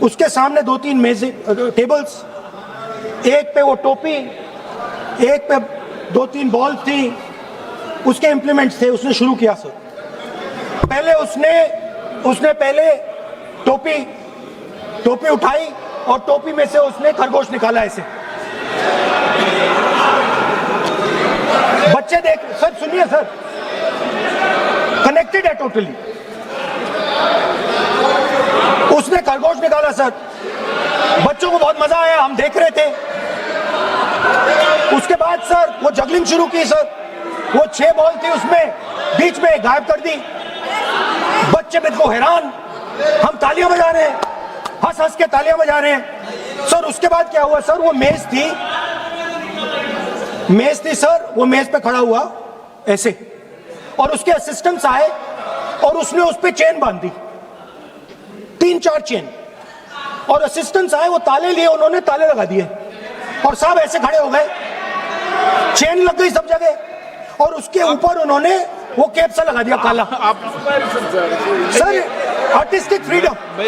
उसके सामने 2-3 मेज़ें टेबल्स, एक पे वो टोपी, एक पे 2-3 बॉल थी, उसके इंप्लीमेंट्स थे। उसने शुरू किया सर, पहले उसने पहले टोपी उठाई और टोपी में से उसने खरगोश निकाला ऐसे। बच्चे देख, सर सुनिए सर, कनेक्टेड है टोटली। उसने खरगोश निकाला सर, बच्चों को बहुत मजा आया, हम देख रहे थे। उसके बाद सर वो जगलिंग शुरू की सर, वो 6 बॉल थी उसमें बीच में गायब कर दी। बच्चे बिल्कुल हैरान, हम तालियां बजा रहे हैं, हंस हंस के तालियां बजा रहे हैं सर। उसके बाद क्या हुआ सर, वो मेज थी सर, वो मेज पे खड़ा हुआ ऐसे, और उसके असिस्टेंट्स आए और उसने उस पे चेन बांध दी, 3-4 चेन, और असिस्टेंट्स आए, वो ताले लिए, उन्होंने ताले लगा दिए और सब ऐसे खड़े हो गए, चेन लग गई सब जगह, और उसके ऊपर उन्होंने वो कैप सा लगा दिया काला। आप सर आर्टिस्टिक फ्रीडम, मैं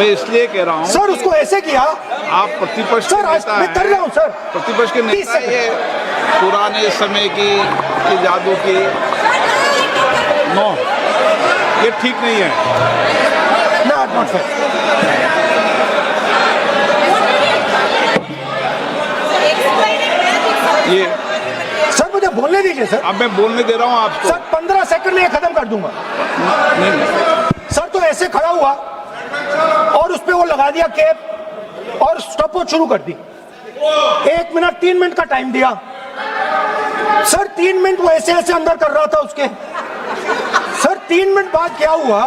इसलिए कह रहा हूँ सर उसको ऐसे किया। आप प्रतिपक्ष सर आज मैं कर रहा हूँ सर, प्रतिपक्ष के नेता, ये पुराने समय की जादू की नो, ये ठीक नहीं है। Not fair. ये सर मुझे बोलने दीजिए सर। अब मैं बोलने दे रहा हूँ आपको। सर 15 सेकंड में ये खत्म कर दूंगा। नहीं। सर तो ऐसे खड़ा हुआ और उस पे वो लगा दिया कैप और स्टॉपवॉच शुरू कर दी। 1 मिनट 3 मिनट का टाइम दिया सर। 3 मिनट वो ऐसे ऐसे अंदर कर रहा था उसके। सर 3 मिनट बाद क्या हुआ,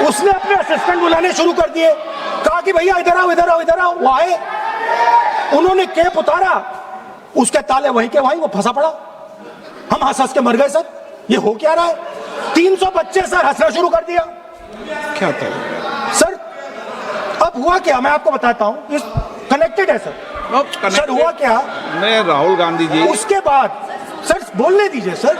उसने अपने असिस्टेंट बुलाने शुरू कर दिए, कहा कि भैया इधर आओ इधर आओ इधर आओ। वो आए, उन्होंने कैप उतारा, उसके ताले वहीं के वहीं, वो फंसा पड़ा। हम हंस हंस के मर गए सर, ये हो क्या रहा है। 300 बच्चे सर हंसना शुरू कर दिया। क्या था सर? अब हुआ क्या मैं आपको बताता हूं, इस कनेक्टेड है सर। सर हुआ क्या, मैं राहुल गांधी जी, उसके बाद सर बोलने दीजिए सर।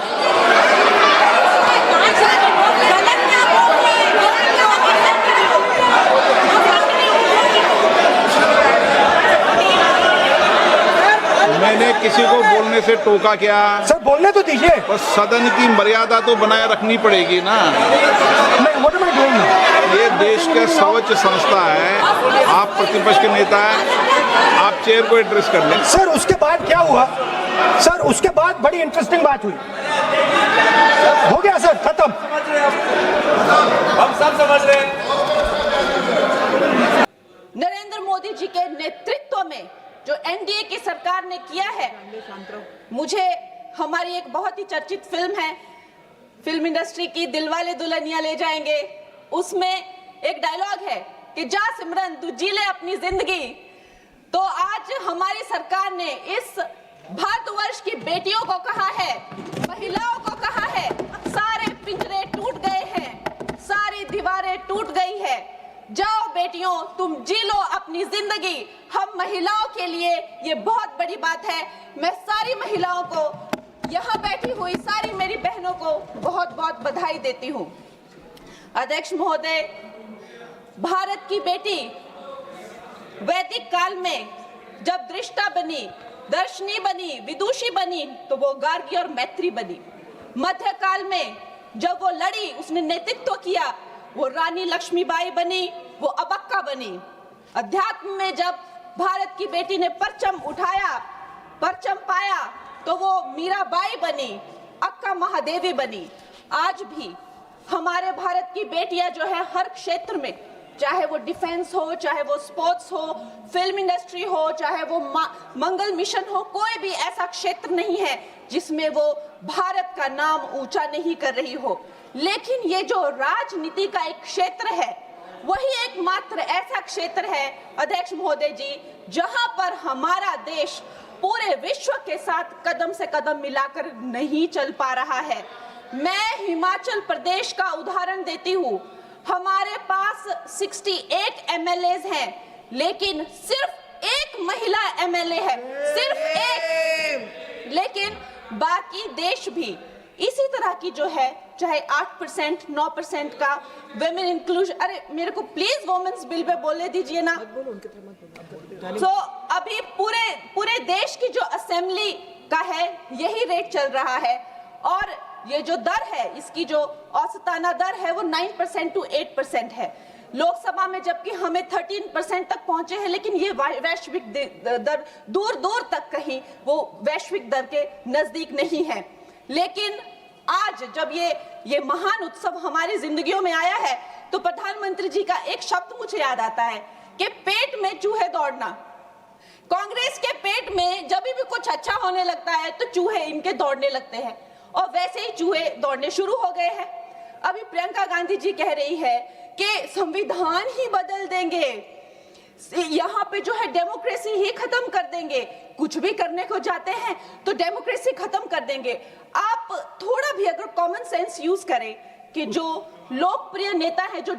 मैंने किसी को बोलने से टोका क्या? सर बोलने तो दीजिए। बस सदन की मर्यादा तो बनाए रखनी पड़ेगी ना। ये देश का सर्वोच्च संस्था है, आप प्रतिपक्ष के नेता हैं, आप चेयर को एड्रेस कर लें। सर उसके बाद क्या हुआ सर, उसके बाद बड़ी इंटरेस्टिंग बात हुई। हो गया सर, खत्म। हम सब समझ रहे हैं। नरेंद्र मोदी जी के नेतृत्व में जो एनडीए की सरकार ने किया है, मुझे हमारी एक बहुत ही चर्चित फिल्म है, फिल्म इंडस्ट्री की, दिलवाले दुल्हनिया ले जाएंगे, उसमें एक डायलॉग है कि जा सिमरन तू जी ले अपनी जिंदगी। तो आज हमारी सरकार ने इस भारतवर्ष की बेटियों को कहा है, महिलाओं को कहा है, सारे पिंजरे टूट गए हैं, सारी दीवारें टूट गई है, जाओ बेटियों तुम जी लो अपनी जिंदगी। हम महिलाओं के लिए ये बहुत बड़ी बात है। मैं सारी महिलाओं को, यहाँ बैठी हुई सारी मेरी बहनों को बहुत बहुत बधाई देती हूँ। अध्यक्ष महोदय, भारत की बेटी वैदिक काल में जब दृष्टा बनी, दर्शनी बनी, विदुषी बनी, तो वो गार्गी और मैत्री बनी। मध्यकाल में जब वो लड़ी, उसने नेतृत्व किया, वो रानी लक्ष्मीबाई बनी, वो अबक्का बनी। अध्यात्म में जब भारत की बेटी ने परचम उठाया, परचम पाया, तो वो मीराबाई बनी, अक्का महादेवी बनी। आज भी हमारे भारत की बेटियां जो है हर क्षेत्र में, चाहे वो डिफेंस हो, चाहे वो स्पोर्ट्स हो, फिल्म इंडस्ट्री हो, चाहे वो मंगल मिशन हो, कोई भी ऐसा क्षेत्र नहीं है जिसमें वो भारत का नाम ऊंचा नहीं कर रही हो। लेकिन ये जो राजनीति का एक क्षेत्र है, वही एकमात्र ऐसा क्षेत्र है अध्यक्ष महोदय जी, जहां पर हमारा देश पूरे विश्व के साथ कदम से कदम मिलाकर नहीं चल पा रहा है। मैं हिमाचल प्रदेश का उदाहरण देती हूँ। हमारे पास 68 एमएलएज हैं, लेकिन सिर्फ एक महिला एमएलए है, सिर्फ एक। लेकिन बाकी देश भी इसी तरह की जो है चाहे 8%, 9% का women inclusion, अरे मेरे को प्लीज वुमेन्स बिल पे बोलने दीजिए ना। तो अभी पूरे देश की जो असेंबली का है यही रेट चल रहा है, और ये जो दर है, इसकी जो औसताना दर है वो 9% to 8% है। लोकसभा में जबकि हमें 13% तक पहुंचे हैं, लेकिन ये वैश्विक दर दूर दूर तक कहीं वो वैश्विक दर के नजदीक नहीं है। लेकिन आज जब ये महान उत्सव हमारी जिंदगियों में आया है, तो प्रधानमंत्री जी का एक शब्द मुझे याद आता है कि पेट में चूहे दौड़ना। कांग्रेस के पेट में जब भी कुछ अच्छा होने लगता है तो चूहे इनके दौड़ने लगते हैं, और वैसे ही चूहे दौड़ने शुरू हो गए हैं। अभी प्रियंका गांधी जी कह रही है कि संविधान ही बदल देंगे, यहाँ पे जो है डेमोक्रेसी ही खत्म कर देंगे, कुछ भी करने को जाते हैं तो डेमोक्रेसी खत्म कर देंगे। आप थोड़ा भी अगर कॉमन सेंस यूज करें कि जो लोकप्रिय नेता है, जो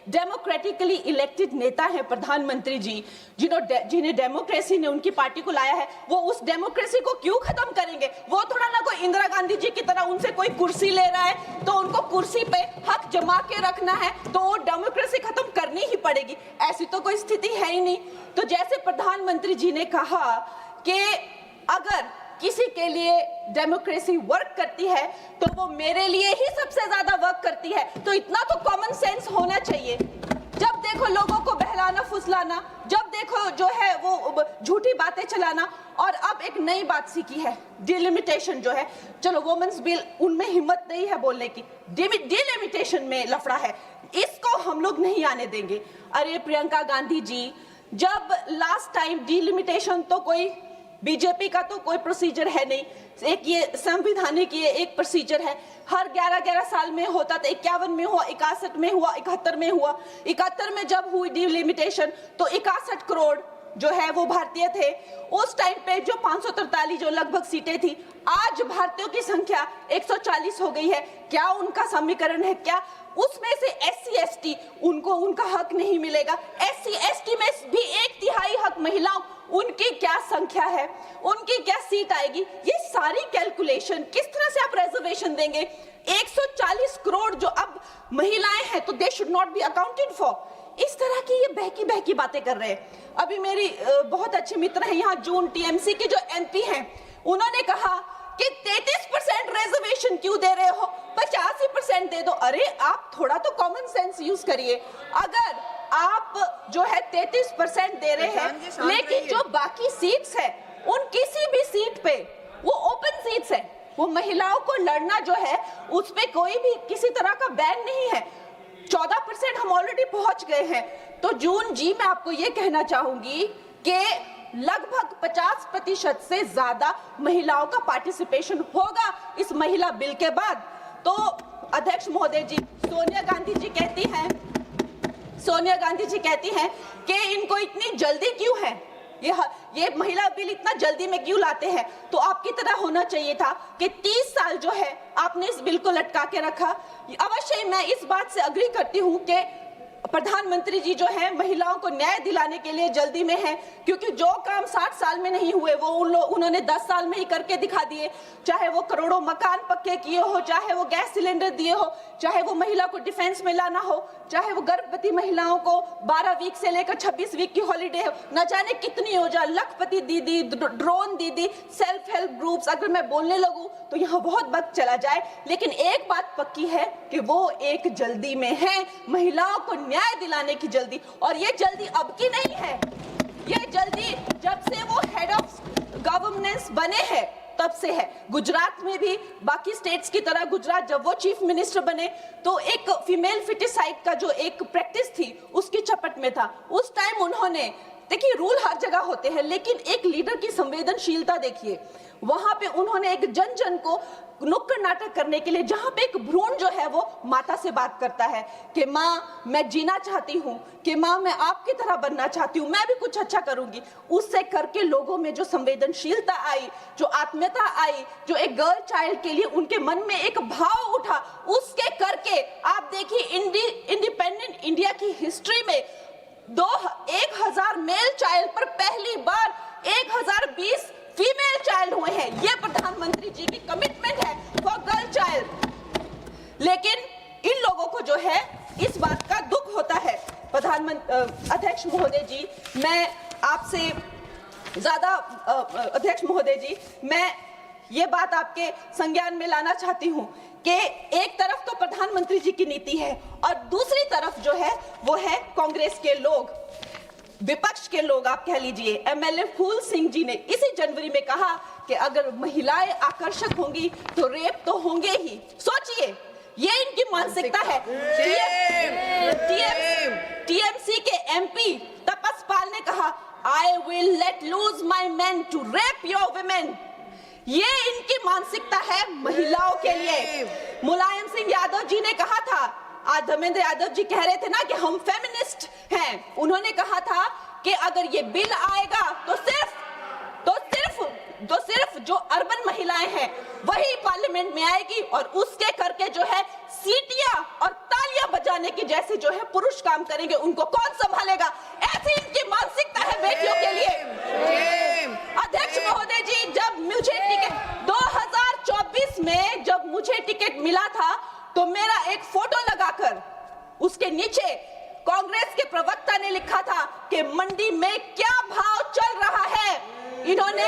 डेमोक्रेटिकली इलेक्टेड नेता है प्रधानमंत्री जी, जिन्हें डेमोक्रेसी ने उनकी पार्टी को लाया है, वो उस डेमोक्रेसी को क्यों खत्म करेंगे? वो थोड़ा ना कोई इंदिरा गांधी जी की तरह उनसे कोई कुर्सी ले रहा है तो उनको कुर्सी पे हक जमा के रखना है तो वो डेमोक्रेसी खत्म करनी ही पड़ेगी, ऐसी तो कोई स्थिति है ही नहीं। तो जैसे प्रधानमंत्री जी ने कहा कि अगर किसी के लिए डेमोक्रेसी वर्क करती है तो वो मेरे लिए ही सबसे ज्यादा वर्क करती है, तो इतना तो कॉमन सेंस होना चाहिए। जब देखो लोगों को बहलाना फुसलाना, जब देखो जो है वो झूठी बातें चलाना, और अब एक नई बात सीखी है, डिलिमिटेशन जो है। चलो वुमेन्स बिल, उनमें हिम्मत नहीं है बोलने की, डिलिमिटेशन में लफड़ा है, इसको हम लोग नहीं आने देंगे। अरे प्रियंका गांधी जी, जब लास्ट टाइम डिलिमिटेशन तो कोई बीजेपी का तो कोई प्रोसीजर है नहीं, एक ये संवैधानिक ये एक प्रोसीजर है, हर 11-11 साल में होता था। 51 में हुआ, 61 में हुआ, 71 में हुआ। 71 में जब हुई डिलिमिटेशन तो 61 करोड़ जो है वो भारतीय थे। उस टाइम पे जो 543 जो लगभग सीटें थी, आज भारतीयों की संख्या 140 हो गई है। क्या उनका समीकरण है? क्या उसमें से SC ST उनको उनका हक नहीं मिलेगा? SC ST में भी 1/3 हक महिलाओं, उनकी क्या संख्या है, उनकी क्या सीट आएगी? ये सारी कैलकुलेशन किस तरह से आप रिजर्वेशन देंगे? 140 करोड़ जो अब महिलाएं हैं तो they should not be accounted for. इस तरह की ये बहकी बातें कर रहे हैं। अभी मेरी बहुत अच्छे मित्र हैं यहाँ, जून TMC के जो MP हैं, उन्होंने कहा कि 33% रिजर्वेशन क्यों दे रहे हो, 85% दे दो। अरे आप थोड़ा तो कॉमन सेंस यूज करिए। अगर आप जो है 33% दे रहे हैं, लेकिन जो बाकी सीट्स है उन किसी भी सीट पे वो ओपन सीट्स है, वो महिलाओं को लड़ना जो है उस पे कोई भी किसी तरह का बैन नहीं है। 14% हम ऑलरेडी पहुंच गए हैं। तो जून जी, मैं आपको ये कहना चाहूंगी कि लगभग 50% से ज्यादा महिलाओं का पार्टिसिपेशन होगा इस महिला बिल के बाद। तो अध्यक्ष महोदय जी, सोनिया गांधी जी कहती हैं कि इनको इतनी जल्दी क्यों है, ये महिला बिल इतना जल्दी में क्यों लाते हैं? तो आपकी तरह होना चाहिए था कि 30 साल जो है आपने इस बिल को लटका के रखा। अवश्य मैं इस बात से अग्री करती हूँ कि प्रधानमंत्री जी जो है महिलाओं को न्याय दिलाने के लिए जल्दी में है, क्योंकि जो काम 60 साल में नहीं हुए वो उन्होंने 10 साल में ही करके दिखा दिए। चाहे वो करोड़ों मकान पक्के किए हो, चाहे वो गैस सिलेंडर दिए हो, चाहे वो महिला को डिफेंस में लाना हो, चाहे वो गर्भवती महिलाओं को 12 वीक से लेकर 26 वीक की हॉलीडे हो, न जाने कितनी योजना, लखपति दीदी, ड्रोन दीदी, सेल्फ हेल्प ग्रुप्स, अगर मैं बोलने लगूं तो यहाँ बहुत वक्त चला जाए। लेकिन एक बात पक्की है कि वो एक जल्दी में है, महिलाओं को न्याय दिलाने की जल्दी। और ये जल्दी अब की नहीं है, ये जल्दी जब से वो हेड ऑफ गवर्नेंस बने हैं तब से है। गुजरात में भी बाकी स्टेट्स की तरह गुजरात जब वो चीफ मिनिस्टर बने तो एक फीमेल फिटिसाइड का जो एक प्रैक्टिस थी उसकी चपेट में था। उस टाइम उन्होंने, देखिए रूल हर जगह होते हैं, लेकिन एक लीडर की संवेदनशीलता देखिए, वहां पे उन्होंने एक जन जन को नुक्कड़ नाटक करने के लिए, जहां पे एक भ्रूण जो है वो माता से बात करता है कि माँ मैं जीना चाहती हूँ, कि माँ मैं आपकी तरह बनना चाहती हूँ, मैं भी कुछ अच्छा करूंगी, उससे करके लोगों में जो संवेदनशीलता आई, जो आत्मीयता आई, जो एक गर्ल चाइल्ड के लिए उनके मन में एक भाव उठा, उसके करके आप देखिए इंडिपेंडेंट इंडिया की हिस्ट्री में 1000 मेल चाइल्ड पर पहली बार 1020 फीमेल चाइल्ड हुए हैं। ये प्रधानमंत्री जी की कमिटमेंट है फॉर गर्ल चाइल्ड। इन लोगों को जो है इस बात का दुख होता है। प्रधानमंत्री अध्यक्ष महोदय जी, मैं आपसे ज्यादा अध्यक्ष महोदय जी, मैं ये बात आपके संज्ञान में लाना चाहती हूँ कि एक तरफ तो प्रधानमंत्री जी की नीति है और दूसरी तरफ जो है वो है कांग्रेस के लोग, विपक्ष के लोग आप कह लीजिए। एमएलए फूल सिंह जी ने इसी जनवरी में कहा कि अगर महिलाएं आकर्षक होंगी तो रेप तो होंगे ही। सोचिए, ये इनकी मानसिकता है। टीएमसी के एमपी तपस पाल ने कहा, I will let loose my man to rape your women. ये इनकी मानसिकता है महिलाओं के लिए। मुलायम सिंह यादव जी ने कहा था, आज धर्मेंद्र यादव जी कह रहे थे ना कि हम फेमिनिस्ट हैं, उन्होंने कहा था कि अगर ये बिल आएगा तो सिर्फ जो अर्बन महिलाएं हैं वही पार्लियामेंट में आएगी और उसके करके जो है सीटियां और तालियां बजाने की जैसे जो है पुरुष काम करेंगे, उनको कौन संभालेगा? ऐसी इनकी मानसिकता है बेटियों के लिए। अध्यक्ष महोदय जी, जब मुझे टिकट 2024 में जब मुझे टिकट मिला था तो मेरा एक फोटो लगाकर उसके नीचे कांग्रेस के प्रवक्ता ने लिखा था कि मंडी में क्या भाव चल रहा है। इन्होंने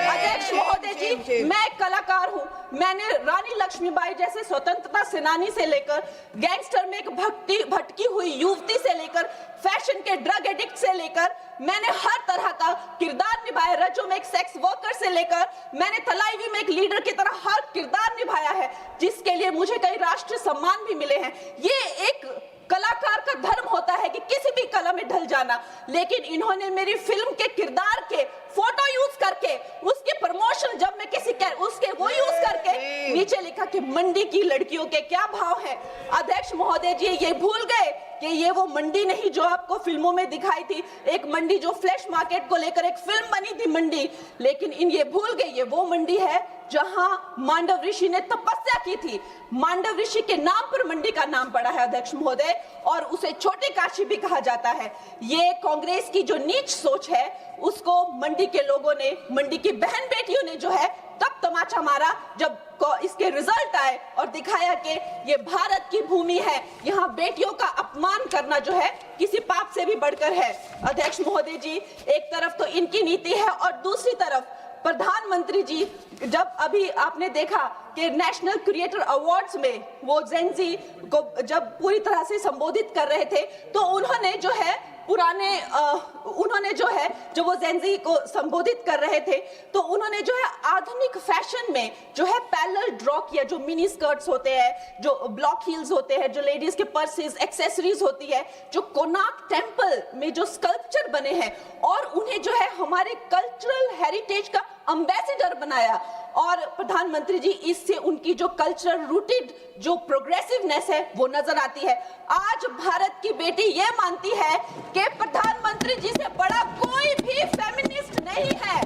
अध्यक्ष महोदय जी, मैं एक कलाकार हूं, मैंने रानी लक्ष्मीबाई जैसे स्वतंत्रता सेनानी से लेकर गैंगस्टर में एक भटकी हुई युवती से लेकर फैशन के ड्रग एडिक्ट से लेकर मैंने हर तरह का किरदार निभाया। रजो में एक सेक्स वर्कर से लेकर मैंने तलाईवी में एक लीडर की तरह हर किरदार निभाया है, जिसके लिए मुझे कई राष्ट्रीय सम्मान भी मिले हैं। ये एक कलाकार का धर्म होता है कि किसी भी कला में ढल जाना, लेकिन इन्होंने मेरी फिल्म के किरदार के फोटो यूज करके उसके प्रमोशन जब मैं किसी उसके वो यूज करके नीचे लिखा कि मंडी की लड़कियों के क्या भाव है। अध्यक्ष महोदय जी ये भूल गए कि ये वो मंडी नहीं जो आपको फिल्मों में दिखाई थी, एक मंडी जो फ्लैश मार्केट को लेकर एक फिल्म बनी थी मंडी, लेकिन ये भूल गए ये वो मंडी है जहां मांडव ऋषि ने तपस्या की थी। मांडव ऋषि के नाम पर मंडी का नाम पड़ा है अध्यक्ष महोदय, और उसे छोटी काशी भी कहा जाता है। ये कांग्रेस की जो नीच सोच है उसको मंडी के लोगों ने, मंडी की बहन बेटियों ने जो है तब तमाचा मारा जब इसके रिजल्ट आए और दिखाया कि ये भारत की भूमि है, यहाँ बेटियों का अपमान करना जो है किसी पाप से भी बढ़कर है। अध्यक्ष महोदय जी, एक तरफ तो इनकी नीति है और दूसरी तरफ प्रधानमंत्री जी, जब अभी आपने देखा कि नेशनल क्रिएटर अवार्ड्स में वो जेनजी को जब पूरी तरह से संबोधित कर रहे थे तो उन्होंने जब वो जेनजी को संबोधित कर रहे थे तो उन्होंने जो है आधुनिक फैशन में जो है पैरेलल ड्रॉ किया, जो मिनी स्कर्ट्स होते हैं, जो ब्लॉक हील्स होते हैं, जो लेडीज के पर्सेस, एक्सेसरीज होती है, जो कोणार्क टेम्पल में जो स्कल्पचर बने हैं, और उन्हें जो है हमारे कल्चरल हेरिटेज का एम्बेसडर बनाया। और प्रधानमंत्री जी, इससे उनकी जो कल्चरल रूटेड जो प्रोग्रेसिवनेस है वो नजर आती है। आज भारत की बेटी ये मानती है कि प्रधानमंत्री जी से बड़ा कोई भी फेमिनिस्ट नहीं है।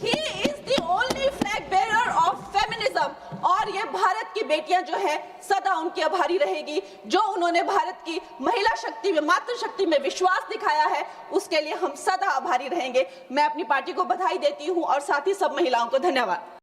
He is the only flag bearer of feminism। और ये भारत की बेटियां जो है सदा उनकी आभारी रहेगी, जो उन्होंने भारत की महिला शक्ति में, मातृशक्ति में विश्वास दिखाया है, उसके लिए हम सदा आभारी रहेंगे। मैं अपनी पार्टी को बधाई देती हूं और साथ ही सब महिलाओं को धन्यवाद।